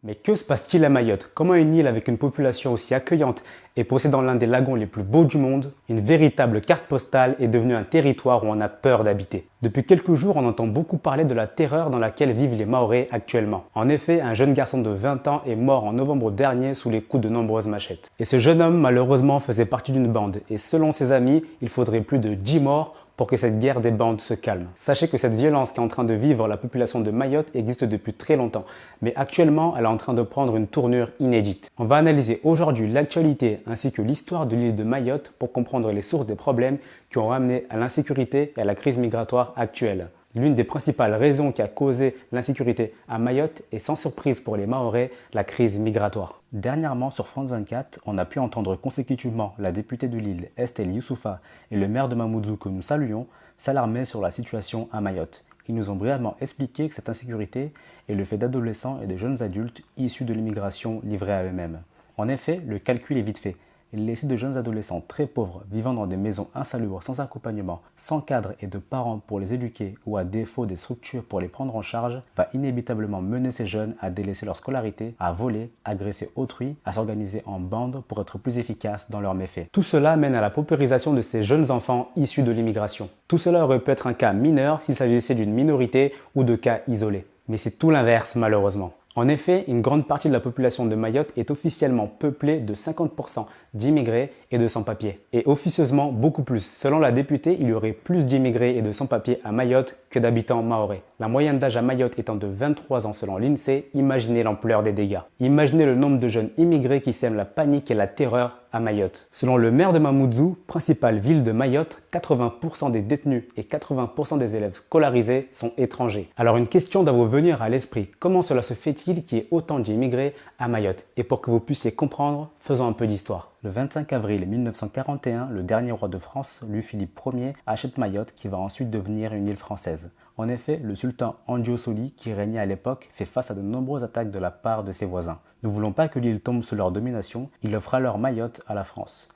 Mais que se passe-t-il à Mayotte? Comment une île avec une population aussi accueillante et possédant l'un des lagons les plus beaux du monde, une véritable carte postale, est devenue un territoire où on a peur d'habiter? Depuis quelques jours, on entend beaucoup parler de la terreur dans laquelle vivent les Mahorais actuellement. En effet, un jeune garçon de 20 ans est mort en novembre dernier sous les coups de nombreuses machettes. Et ce jeune homme, malheureusement, faisait partie d'une bande. Et selon ses amis, il faudrait plus de 10 morts pour que cette guerre des bandes se calme. Sachez que cette violence qui est en train de vivre la population de Mayotte existe depuis très longtemps, mais actuellement elle est en train de prendre une tournure inédite. On va analyser aujourd'hui l'actualité ainsi que l'histoire de l'île de Mayotte pour comprendre les sources des problèmes qui ont ramené à l'insécurité et à la crise migratoire actuelle. L'une des principales raisons qui a causé l'insécurité à Mayotte est sans surprise pour les Mahorais, la crise migratoire. Dernièrement sur France 24, on a pu entendre consécutivement la députée de l'île Estelle Youssouffa et le maire de Mamoudzou que nous saluons s'alarmer sur la situation à Mayotte. Ils nous ont brièvement expliqué que cette insécurité est le fait d'adolescents et de jeunes adultes issus de l'immigration livrés à eux-mêmes. En effet, le calcul est vite fait. Laisser de jeunes adolescents très pauvres vivant dans des maisons insalubres sans accompagnement, sans cadre et de parents pour les éduquer ou à défaut des structures pour les prendre en charge va inévitablement mener ces jeunes à délaisser leur scolarité, à voler, agresser autrui, à s'organiser en bande pour être plus efficaces dans leurs méfaits. Tout cela mène à la paupérisation de ces jeunes enfants issus de l'immigration. Tout cela aurait pu être un cas mineur s'il s'agissait d'une minorité ou de cas isolés. Mais c'est tout l'inverse malheureusement. En effet, une grande partie de la population de Mayotte est officiellement peuplée de 50% d'immigrés et de sans-papiers. Et officieusement, beaucoup plus. Selon la députée, il y aurait plus d'immigrés et de sans-papiers à Mayotte que d'habitants mahorais. La moyenne d'âge à Mayotte étant de 23 ans selon l'INSEE, imaginez l'ampleur des dégâts. Imaginez le nombre de jeunes immigrés qui sèment la panique et la terreur à Mayotte. Selon le maire de Mamoudzou, principale ville de Mayotte, 80% des détenus et 80% des élèves scolarisés sont étrangers. Alors une question doit vous venir à l'esprit. Comment cela se fait-il qu'il y ait autant d'immigrés à Mayotte? Et pour que vous puissiez comprendre, faisons un peu d'histoire. Le 25 avril 1941, le dernier roi de France, Louis-Philippe Ier, achète Mayotte qui va ensuite devenir une île française. En effet, le sultan Andio Soli, qui régnait à l'époque, fait face à de nombreuses attaques de la part de ses voisins. Ne voulant pas que l'île tombe sous leur domination, il offre alors Mayotte à la France.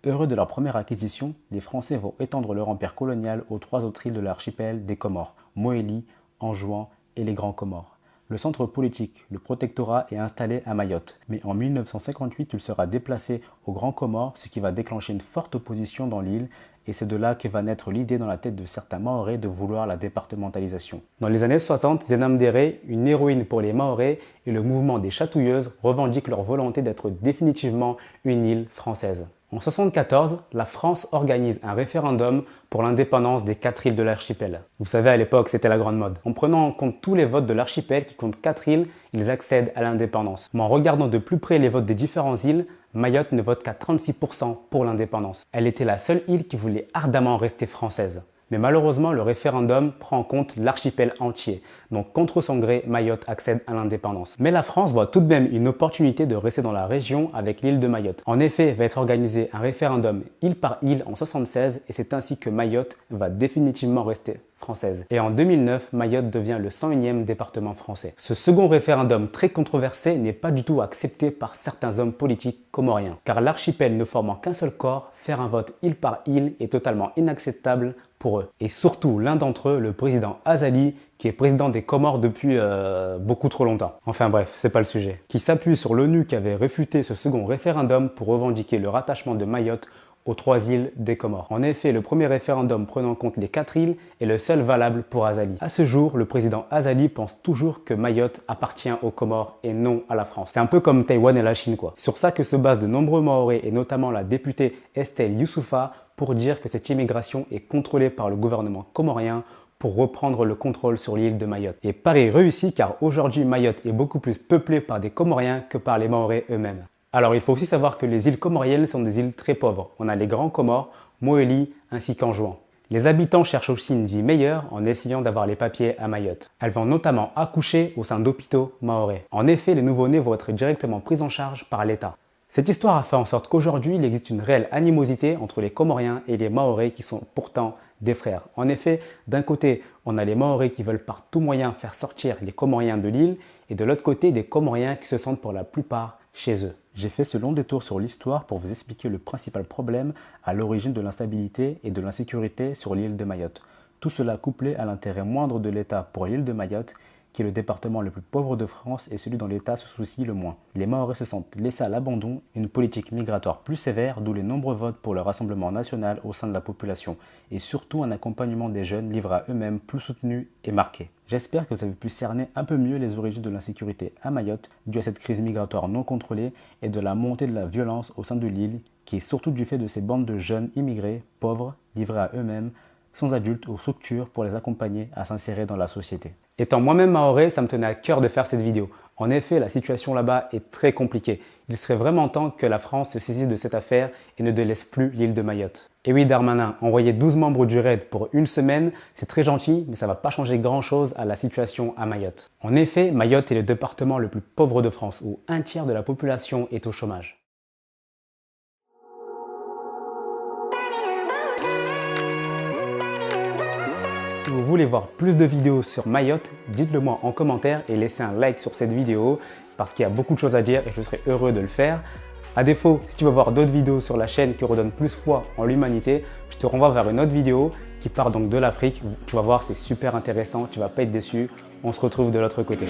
Heureux de leur première acquisition, les Français vont étendre leur empire colonial aux 3 autres îles de l'archipel des Comores, Mohéli, Anjouan et les Grands Comores. Le centre politique, le protectorat, est installé à Mayotte. Mais en 1958, il sera déplacé aux Grands Comores, ce qui va déclencher une forte opposition dans l'île. Et c'est de là que va naître l'idée dans la tête de certains Mahorais de vouloir la départementalisation. Dans les années 60, Zenam Déré, une héroïne pour les Mahorais, et le mouvement des chatouilleuses revendiquent leur volonté d'être définitivement une île française. En 1974, la France organise un référendum pour l'indépendance des 4 îles de l'archipel. Vous savez, à l'époque, c'était la grande mode. En prenant en compte tous les votes de l'archipel qui comptent 4 îles, ils accèdent à l'indépendance. Mais en regardant de plus près les votes des différentes îles, Mayotte ne vote qu'à 36% pour l'indépendance. Elle était la seule île qui voulait ardemment rester française. Mais malheureusement, le référendum prend en compte l'archipel entier. Donc contre son gré, Mayotte accède à l'indépendance. Mais la France voit tout de même une opportunité de rester dans la région avec l'île de Mayotte. En effet, va être organisé un référendum île par île en 1976 et c'est ainsi que Mayotte va définitivement rester française. Et en 2009, Mayotte devient le 101e département français. Ce second référendum très controversé n'est pas du tout accepté par certains hommes politiques comoriens. Car l'archipel ne formant qu'un seul corps, faire un vote île par île est totalement inacceptable pour eux. Et surtout, l'un d'entre eux, le président Azali, qui est président des Comores depuis beaucoup trop longtemps. Enfin bref, c'est pas le sujet. Qui s'appuie sur l'ONU qui avait réfuté ce second référendum pour revendiquer le rattachement de Mayotte aux 3 îles des Comores. En effet, le premier référendum prenant en compte les 4 îles est le seul valable pour Azali. À ce jour, le président Azali pense toujours que Mayotte appartient aux Comores et non à la France. C'est un peu comme Taïwan et la Chine quoi. Sur ça que se basent de nombreux Mahorais et notamment la députée Estelle Youssouffa pour dire que cette immigration est contrôlée par le gouvernement comorien pour reprendre le contrôle sur l'île de Mayotte. Et pari réussi car aujourd'hui Mayotte est beaucoup plus peuplée par des Comoriens que par les Mahorais eux-mêmes. Alors il faut aussi savoir que les îles comoriennes sont des îles très pauvres. On a les Grands Comores, Mohéli ainsi qu'Anjouan. Les habitants cherchent aussi une vie meilleure en essayant d'avoir les papiers à Mayotte. Elles vont notamment accoucher au sein d'hôpitaux mahorais. En effet, les nouveau-nés vont être directement pris en charge par l'État. Cette histoire a fait en sorte qu'aujourd'hui, il existe une réelle animosité entre les Comoriens et les Mahorais qui sont pourtant des frères. En effet, d'un côté, on a les Mahorais qui veulent par tout moyen faire sortir les Comoriens de l'île et de l'autre côté, des Comoriens qui se sentent pour la plupart chez eux. J'ai fait ce long détour sur l'histoire pour vous expliquer le principal problème à l'origine de l'instabilité et de l'insécurité sur l'île de Mayotte. Tout cela couplé à l'intérêt moindre de l'État pour l'île de Mayotte qui est le département le plus pauvre de France et celui dont l'État se soucie le moins. Les Mahorais se sentent laissés à l'abandon, une politique migratoire plus sévère, d'où les nombreux votes pour le Rassemblement national au sein de la population, et surtout un accompagnement des jeunes livré à eux-mêmes plus soutenu et marqué. J'espère que vous avez pu cerner un peu mieux les origines de l'insécurité à Mayotte, due à cette crise migratoire non contrôlée et de la montée de la violence au sein de l'île, qui est surtout du fait de ces bandes de jeunes immigrés, pauvres, livrés à eux-mêmes, sans adultes ou structures pour les accompagner à s'insérer dans la société. Étant moi-même mahorais, ça me tenait à cœur de faire cette vidéo. En effet, la situation là-bas est très compliquée. Il serait vraiment temps que la France se saisisse de cette affaire et ne délaisse plus l'île de Mayotte. Et oui, Darmanin, envoyer 12 membres du RAID pour une semaine, c'est très gentil, mais ça ne va pas changer grand-chose à la situation à Mayotte. En effet, Mayotte est le département le plus pauvre de France, où un tiers de la population est au chômage. Si vous voulez voir plus de vidéos sur Mayotte, dites-le moi en commentaire et laissez un like sur cette vidéo parce qu'il y a beaucoup de choses à dire et je serai heureux de le faire. A défaut, si tu veux voir d'autres vidéos sur la chaîne qui redonnent plus foi en l'humanité, je te renvoie vers une autre vidéo qui part donc de l'Afrique. Tu vas voir, c'est super intéressant, tu vas pas être déçu. On se retrouve de l'autre côté.